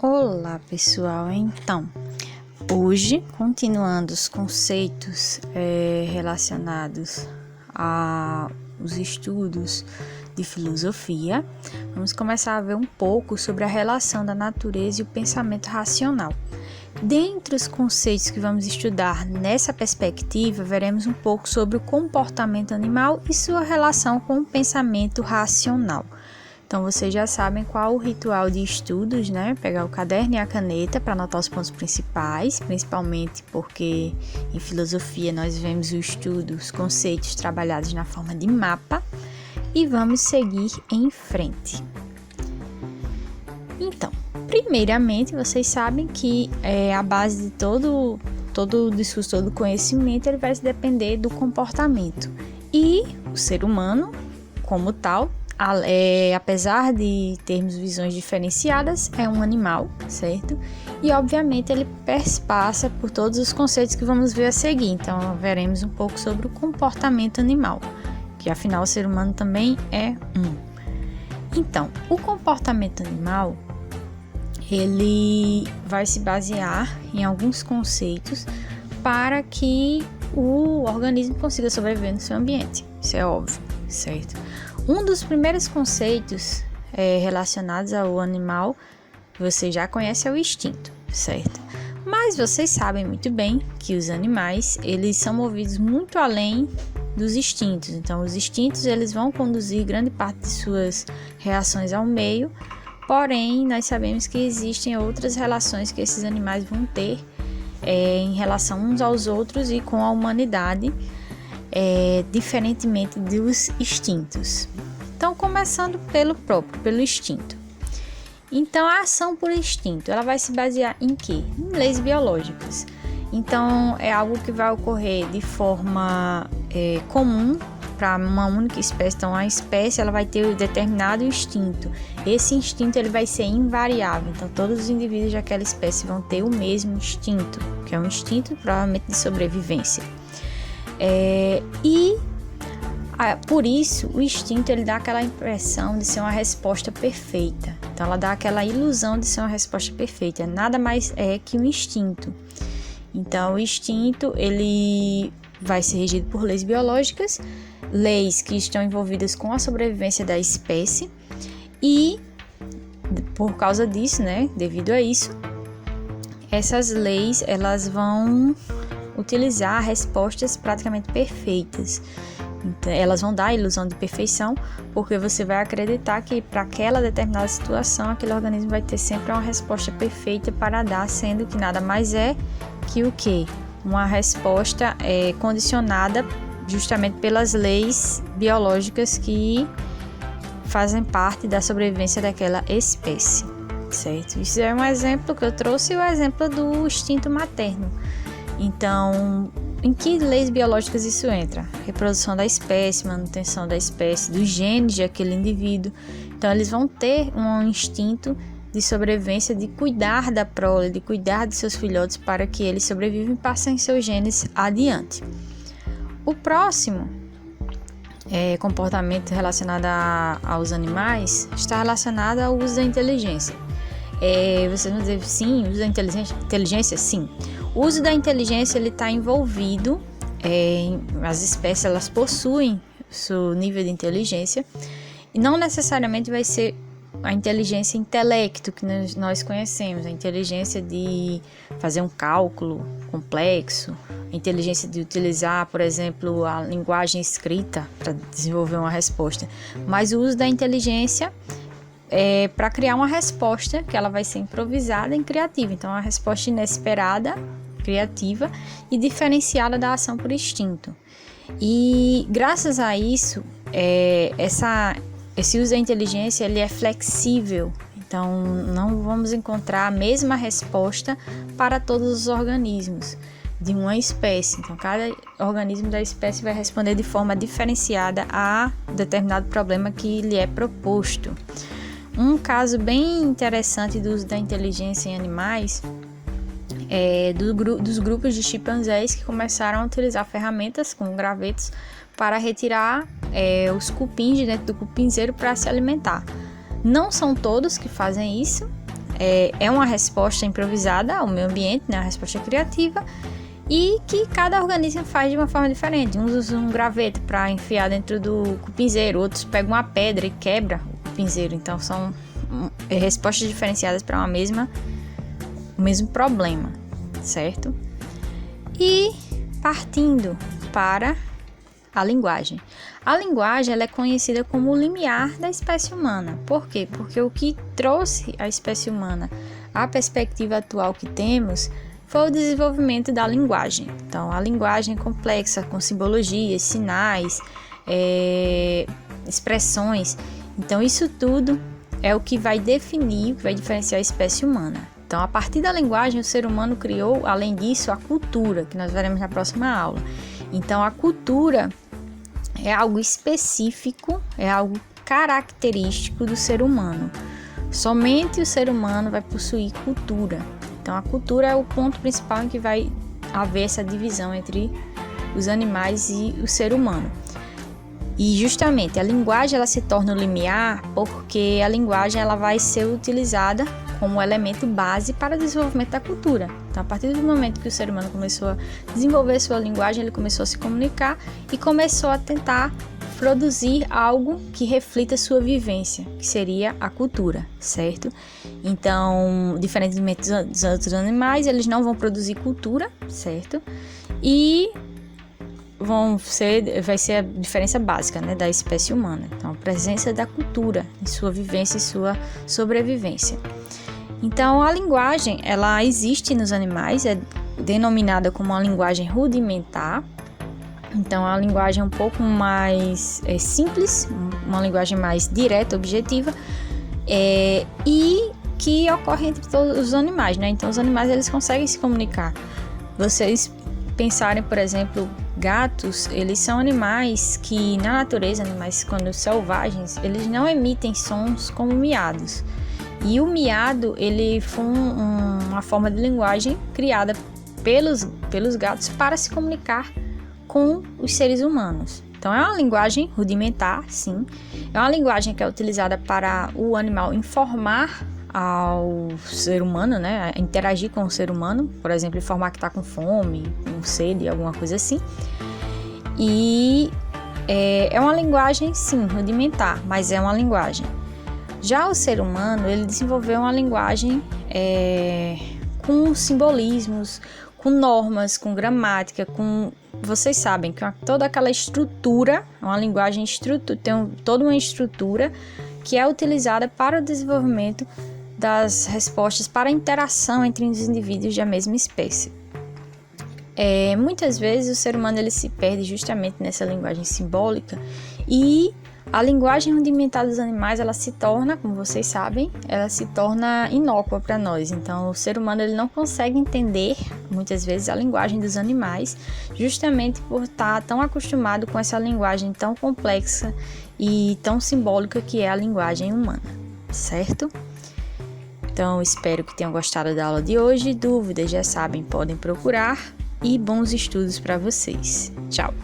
Olá pessoal, então, hoje, continuando os conceitos relacionados aos estudos de filosofia, vamos começar a ver um pouco sobre a relação da natureza e o pensamento racional. Dentre os conceitos que vamos estudar nessa perspectiva, veremos um pouco sobre o comportamento animal e sua relação com o pensamento racional. Então, vocês já sabem qual o ritual de estudos, né? Pegar o caderno e a caneta para anotar os pontos principais, principalmente porque em filosofia nós vemos o estudo, os conceitos trabalhados na forma de mapa, e vamos seguir em frente. Então, primeiramente, vocês sabem que a base de todo o discurso, todo o conhecimento, ele vai depender do comportamento. E o ser humano, como tal, apesar de termos visões diferenciadas, é um animal, certo? E obviamente ele passa por todos os conceitos que vamos ver a seguir. Então veremos um pouco sobre o comportamento animal, que afinal o ser humano também é um. Então, o comportamento animal, ele vai se basear em alguns conceitos para que o organismo consiga sobreviver no seu ambiente. Isso é óbvio, certo? Um dos primeiros conceitos relacionados ao animal, você já conhece, é o instinto, certo? Mas vocês sabem muito bem que os animais, eles são movidos muito além dos instintos. Então, os instintos, eles vão conduzir grande parte de suas reações ao meio, porém, nós sabemos que existem outras relações que esses animais vão ter em relação uns aos outros e com a humanidade, diferentemente dos instintos. Então, começando pelo instinto. Então, a ação por instinto, ela vai se basear em quê? Em leis biológicas. Então, é algo que vai ocorrer de forma comum para uma única espécie. Então, a espécie, ela vai ter um determinado instinto. Esse instinto, ele vai ser invariável. Então, todos os indivíduos daquela espécie vão ter o mesmo instinto, que é um instinto provavelmente de sobrevivência. Por isso, o instinto, ele dá aquela impressão de ser uma resposta perfeita. Então, ela dá aquela ilusão de ser uma resposta perfeita. Nada mais é que um instinto. Então, o instinto, ele vai ser regido por leis biológicas, leis que estão envolvidas com a sobrevivência da espécie, e por causa disso, né, devido a isso, essas leis, elas vão utilizar respostas praticamente perfeitas. Então, elas vão dar a ilusão de perfeição, porque você vai acreditar que para aquela determinada situação, aquele organismo vai ter sempre uma resposta perfeita para dar, sendo que nada mais é que o quê? Uma resposta condicionada justamente pelas leis biológicas que fazem parte da sobrevivência daquela espécie, certo? Isso é um exemplo que eu trouxe, o exemplo do instinto materno. Então, em que leis biológicas isso entra? Reprodução da espécie, manutenção da espécie, dos genes de aquele indivíduo. Então, eles vão ter um instinto de sobrevivência, de cuidar da prole, de cuidar de seus filhotes para que eles sobrevivam e passem seus genes adiante. O próximo comportamento relacionado aos animais está relacionado ao uso da inteligência. Você não deve sim, uso da inteligência, sim. O uso da inteligência, ele está envolvido, as espécies, elas possuem seu nível de inteligência, e não necessariamente vai ser a inteligência intelecto que nós conhecemos, a inteligência de fazer um cálculo complexo, a inteligência de utilizar, por exemplo, a linguagem escrita para desenvolver uma resposta, mas o uso da inteligência para criar uma resposta que ela vai ser improvisada e criativa. Então, uma resposta inesperada, criativa e diferenciada da ação por instinto. E graças a isso, esse uso da inteligência, ele é flexível. Então, não vamos encontrar a mesma resposta para todos os organismos de uma espécie. Então, cada organismo da espécie vai responder de forma diferenciada a determinado problema que lhe é proposto. Um caso bem interessante do uso da inteligência em animais dos grupos de chimpanzés que começaram a utilizar ferramentas como gravetos para retirar os cupins de dentro do cupinzeiro para se alimentar. Não são todos que fazem isso, é uma resposta improvisada ao meio ambiente, né? Uma resposta criativa, e que cada organismo faz de uma forma diferente. Uns usam um graveto para enfiar dentro do cupinzeiro, outros pegam uma pedra e quebra o cupinzeiro. Então são respostas diferenciadas para o mesmo problema, certo? E partindo para a linguagem. A linguagem ela é conhecida como o limiar da espécie humana. Por quê? Porque o que trouxe a espécie humana à perspectiva atual que temos foi o desenvolvimento da linguagem. Então, a linguagem complexa, com simbologias, sinais, expressões. Então, isso tudo é o que vai definir, o que vai diferenciar a espécie humana. Então, a partir da linguagem, o ser humano criou, além disso, a cultura, que nós veremos na próxima aula. Então, a cultura é algo específico, é algo característico do ser humano. Somente o ser humano vai possuir cultura. Então, a cultura é o ponto principal em que vai haver essa divisão entre os animais e o ser humano. E justamente a linguagem ela se torna o limiar porque a linguagem ela vai ser utilizada como elemento base para o desenvolvimento da cultura. Então, a partir do momento que o ser humano começou a desenvolver sua linguagem, ele começou a se comunicar e começou a tentar produzir algo que reflita sua vivência, que seria a cultura, certo? Então, diferentemente dos outros animais, eles não vão produzir cultura, certo? E vai ser a diferença básica, né, da espécie humana. Então, a presença da cultura em sua vivência e sua sobrevivência. Então, a linguagem, ela existe nos animais, é denominada como uma linguagem rudimentar. Então, a linguagem é um pouco mais simples, uma linguagem mais direta, objetiva, e que ocorre entre todos os animais, né? Então, os animais, eles conseguem se comunicar. Vocês pensarem, por exemplo, gatos, eles são animais que, na natureza, animais quando selvagens, eles não emitem sons como miados. E o miado, ele foi uma forma de linguagem criada pelos gatos para se comunicar com os seres humanos. Então, é uma linguagem rudimentar, sim. É uma linguagem que é utilizada para o animal informar ao ser humano, né? Interagir com o ser humano, por exemplo, informar que está com fome, com sede, alguma coisa assim. E é uma linguagem, sim, rudimentar, mas é uma linguagem. Já o ser humano, ele desenvolveu uma linguagem com simbolismos, com normas, com gramática, vocês sabem que toda aquela estrutura, uma linguagem tem toda uma estrutura que é utilizada para o desenvolvimento das respostas para a interação entre os indivíduos da mesma espécie. Muitas vezes o ser humano ele se perde justamente nessa linguagem simbólica e a linguagem rudimentar dos animais, ela se torna, como vocês sabem, ela se torna inócua para nós. Então, o ser humano ele não consegue entender, muitas vezes, a linguagem dos animais, justamente por estar tão acostumado com essa linguagem tão complexa e tão simbólica que é a linguagem humana, certo? Então, espero que tenham gostado da aula de hoje. Dúvidas, já sabem, podem procurar. E bons estudos para vocês. Tchau!